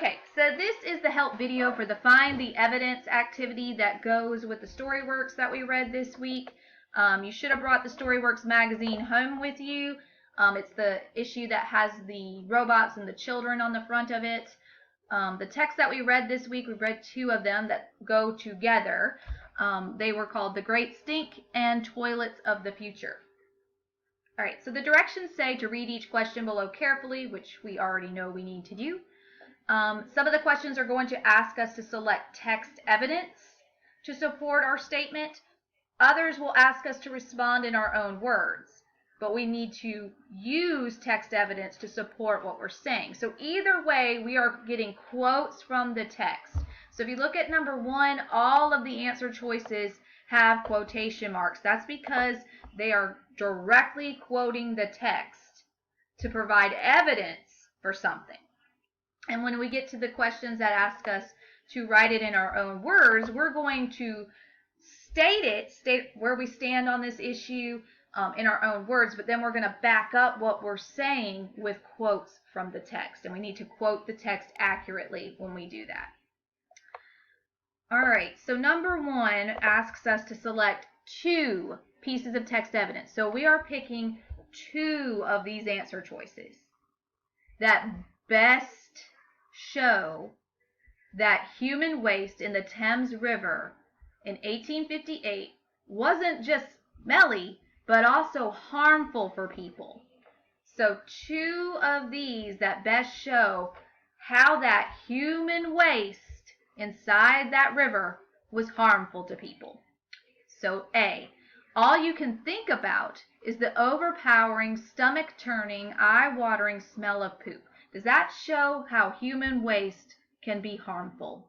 Okay, so this is the help video for the Find the Evidence activity that goes with the Storyworks that we read this week. You should have brought the Storyworks magazine home with you. It's the issue that has the robots and the children on the front of it. The text that we read this week, we read two of them that go together. They were called The Great Stink and Toilets of the Future. All right, so the directions say to read each question below carefully, which we already know we need to do. Some of the questions are going to ask us to select text evidence to support our statement. Others will ask us to respond in our own words, but we need to use text evidence to support what we're saying. So either way, we are getting quotes from the text. So if you look at number 1, all of the answer choices have quotation marks. That's because they are directly quoting the text to provide evidence for something. And when we get to the questions that ask us to write it in our own words, we're going to state where we stand on this issue in our own words, but then we're going to back up what we're saying with quotes from the text. And we need to quote the text accurately when we do that. All right, so number 1 asks us to select 2 pieces of text evidence. So we are picking 2 of these answer choices that best show that human waste in the Thames River in 1858 wasn't just smelly, but also harmful for people. So 2 of these that best show how that human waste inside that river was harmful to people. So A, all you can think about is the overpowering, stomach-turning, eye-watering smell of poop. Does that show how human waste can be harmful?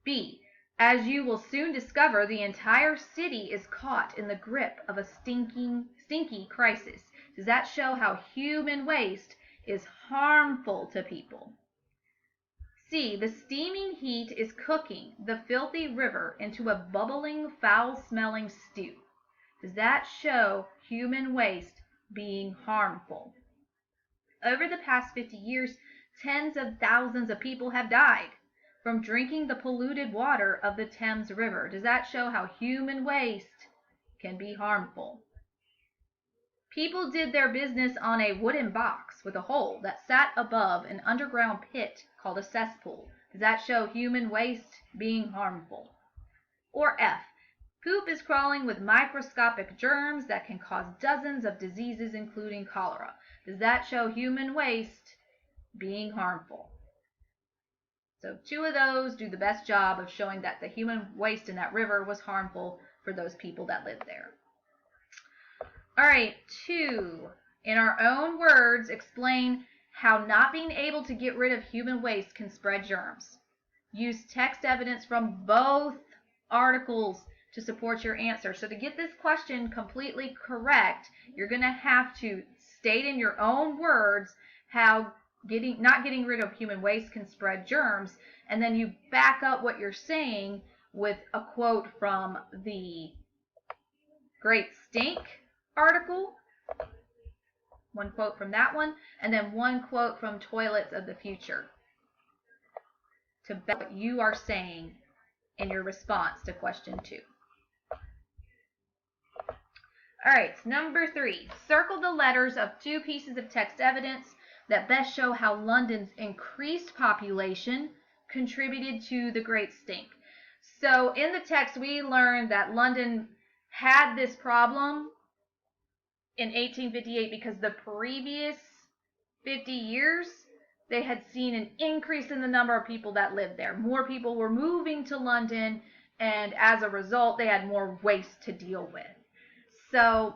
B, as you will soon discover, the entire city is caught in the grip of a stinky crisis. Does that show how human waste is harmful to people? C, the steaming heat is cooking the filthy river into a bubbling, foul-smelling stew. Does that show human waste being harmful? Over the past 50 years, tens of thousands of people have died from drinking the polluted water of the Thames River. Does that show how human waste can be harmful? People did their business on a wooden box with a hole that sat above an underground pit called a cesspool. Does that show human waste being harmful? Or F, poop is crawling with microscopic germs that can cause dozens of diseases, including cholera. Does that show human waste being harmful? So 2 of those do the best job of showing that the human waste in that river was harmful for those people that lived there. All right, 2, in our own words, explain how not being able to get rid of human waste can spread germs. Use text evidence from both articles to support your answer. So to get this question completely correct, you're going to have to state in your own words how not getting rid of human waste can spread germs, and then you back up what you're saying with a quote from the Great Stink article, 1 quote from that one, and then 1 quote from Toilets of the Future to back what you are saying in your response to question 2. All right, number 3, circle the letters of 2 pieces of text evidence that best show how London's increased population contributed to the Great Stink. So in the text, we learned that London had this problem in 1858 because the previous 50 years, they had seen an increase in the number of people that lived there. More people were moving to London, and as a result, they had more waste to deal with. So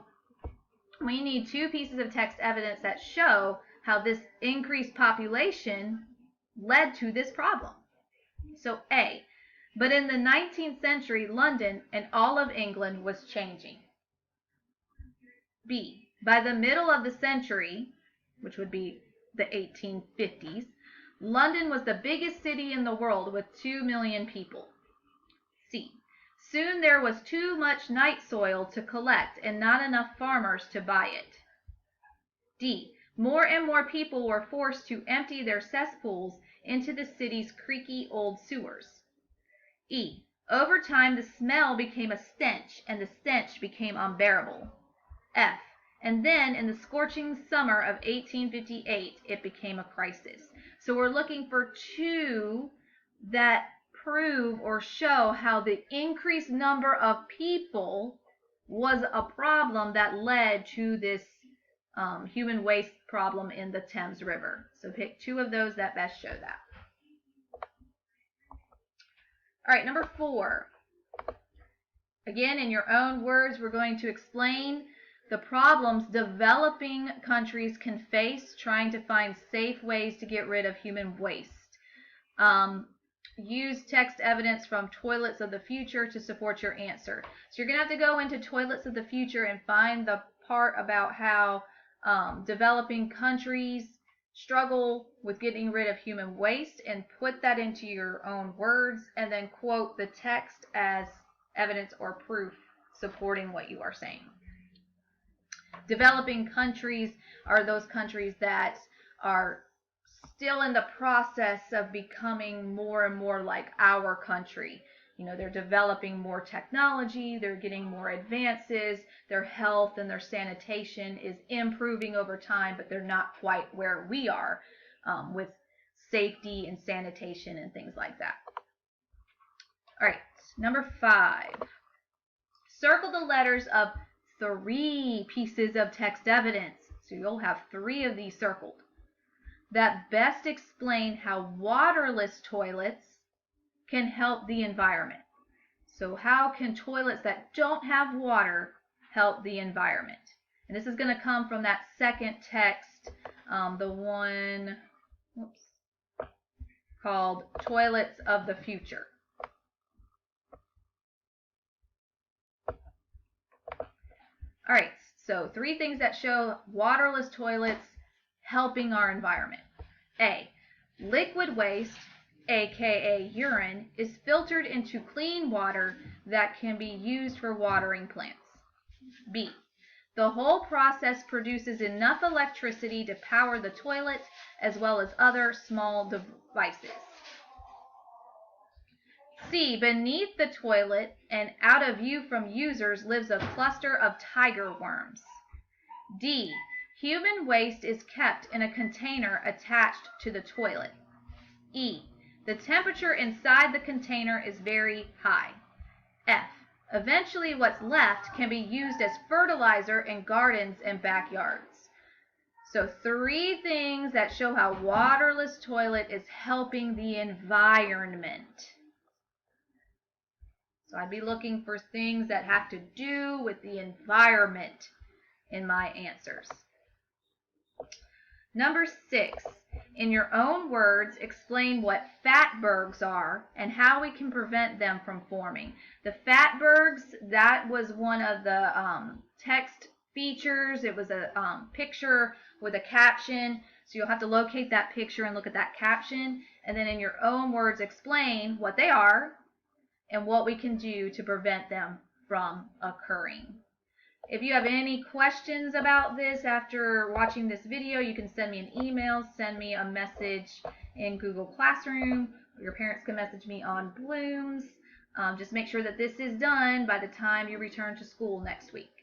we need 2 pieces of text evidence that show how this increased population led to this problem. So A, but in the 19th century, London and all of England was changing. B, by the middle of the century, which would be the 1850s, London was the biggest city in the world with 2 million people. C, soon there was too much night soil to collect and not enough farmers to buy it. D, More and more people were forced to empty their cesspools into the city's creaky old sewers. E. Over time, the smell became a stench, and the stench became unbearable. F. And then, in the scorching summer of 1858, it became a crisis. So we're looking for two that prove or show how the increased number of people was a problem that led to this human waste problem in the Thames River. So pick two of those that best show that. All right, number 4. Again, in your own words, we're going to explain the problems developing countries can face trying to find safe ways to get rid of human waste. Use text evidence from Toilets of the Future to support your answer. So you're going to have to go into Toilets of the Future and find the part about how developing countries struggle with getting rid of human waste and put that into your own words and then quote the text as evidence or proof supporting what you are saying. Developing countries are those countries that are still in the process of becoming more and more like our country. You know, they're developing more technology, they're getting more advances, their health and their sanitation is improving over time, but they're not quite where we are with safety and sanitation and things like that. All right, number 5. Circle the letters of 3 pieces of text evidence, so you'll have 3 of these circled, that best explain how waterless toilets can help the environment. So how can toilets that don't have water help the environment? And this is going to come from that second text, the one called Toilets of the Future. All right, so 3 things that show waterless toilets helping our environment. A. Liquid waste, aka urine, is filtered into clean water that can be used for watering plants. B. The whole process produces enough electricity to power the toilet as well as other small devices. C. Beneath the toilet and out of view from users lives a cluster of tiger worms. D. Human waste is kept in a container attached to the toilet. E. The temperature inside the container is very high. F. Eventually what's left can be used as fertilizer in gardens and backyards. So 3 things that show how waterless toilet is helping the environment. So I'd be looking for things that have to do with the environment in my answers. Number 6, in your own words, explain what fatbergs are and how we can prevent them from forming. The fatbergs, that was one of the text features. It was a picture with a caption. So you'll have to locate that picture and look at that caption. And then in your own words, explain what they are and what we can do to prevent them from occurring. If you have any questions about this after watching this video, you can send me an email, send me a message in Google Classroom, or your parents can message me on Blooms. Just make sure that this is done by the time you return to school next week.